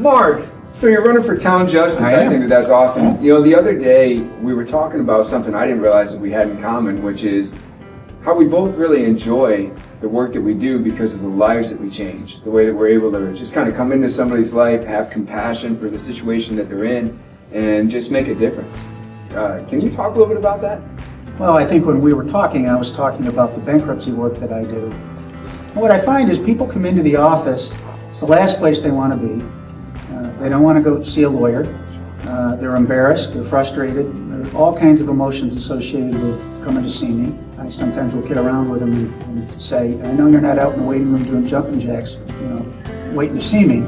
Mark, so you're running for town justice. I think that's awesome. You know, the other day we were talking about something I didn't realize that we had in common, which is how we both really enjoy the work that we do because of the lives that we change, the way that we're able to just kind of come into somebody's life, have compassion for the situation that they're in, and just make a difference. Can you talk a little bit about that? Well, I think when we were talking, I was talking about the bankruptcy work that I do. And what I find is people come into the office, it's the last place they want to be. They don't want to go see a lawyer. They're embarrassed, they're frustrated. There are all kinds of emotions associated with coming to see me. I sometimes will kid around with them and say, I know you're not out in the waiting room doing jumping jacks, waiting to see me.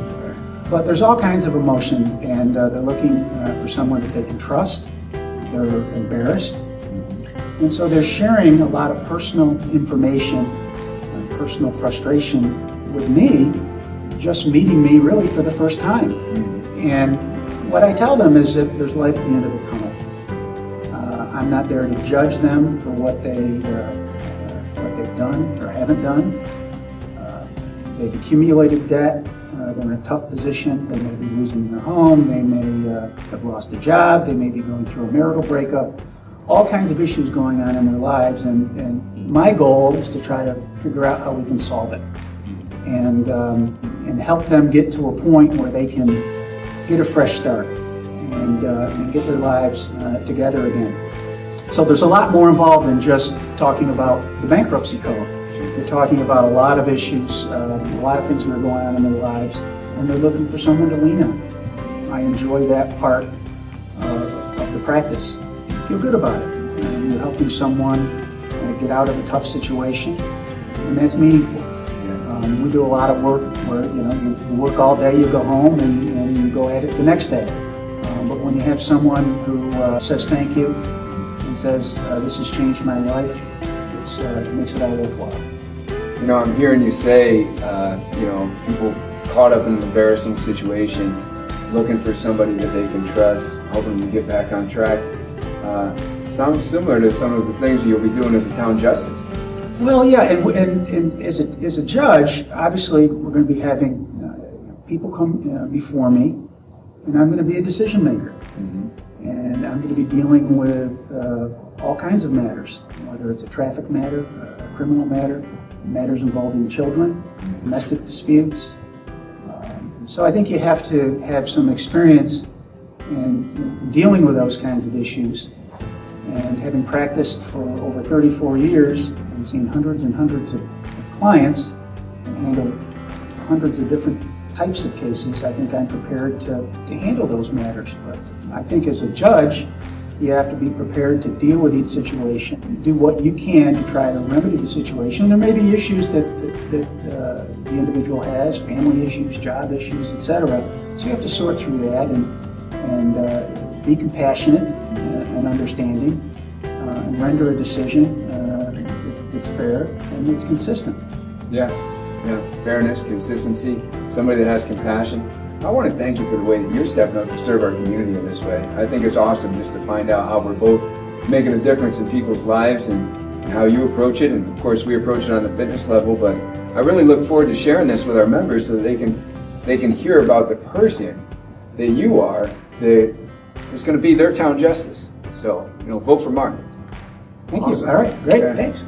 But there's all kinds of emotion, and they're looking for someone that they can trust. They're embarrassed. And so they're sharing a lot of personal information, personal frustration with me, just meeting me really for the first time. And what I tell them is that there's light at the end of the tunnel. I'm not there to judge them for what they've done or haven't done. They've accumulated debt. They're in a tough position. They may be losing their home. They may have lost a job. They may be going through a marital breakup. All kinds of issues going on in their lives. And my goal is to try to figure out how we can solve it and help them get to a point where they can get a fresh start and get their lives together again. So there's a lot more involved than just talking about the bankruptcy code. We're talking about a lot of issues, a lot of things that are going on in their lives, and they're looking for someone to lean on. I enjoy that part of the practice. I feel good about it. You're helping someone get out of a tough situation, and that's meaningful. We do a lot of work where you work all day, you go home, and you go at it the next day. But when you have someone who says thank you and says this has changed my life, it makes it all worthwhile. You know, I'm hearing you say, people caught up in an embarrassing situation, looking for somebody that they can trust, hoping to get back on track. Sounds similar to some of the things you'll be doing as a town justice. Well, yeah, and as a judge, obviously we're going to be having people come before me, and I'm going to be a decision maker. Mm-hmm. And I'm going to be dealing with all kinds of matters, whether it's a traffic matter, a criminal matter, matters involving children, domestic disputes. So I think you have to have some experience in dealing with those kinds of issues. And having practiced for over 34 years and seen hundreds and hundreds of clients and handled hundreds of different types of cases, I think I'm prepared to handle those matters. But I think as a judge, you have to be prepared to deal with each situation, do what you can to try to remedy the situation. There may be issues that the individual has, family issues, job issues, etc. So you have to sort through that and be compassionate and understanding and render a decision that's fair and it's consistent. Yeah, fairness, consistency, somebody that has compassion. I want to thank you for the way that you're stepping up to serve our community in this way. I think it's awesome just to find out how we're both making a difference in people's lives and how you approach it. And of course, we approach it on the fitness level, but I really look forward to sharing this with our members so that they can hear about the person that you are that is going to be their town justice. So, vote for Mark. Thank Awesome. you. All right, great, Okay. thanks.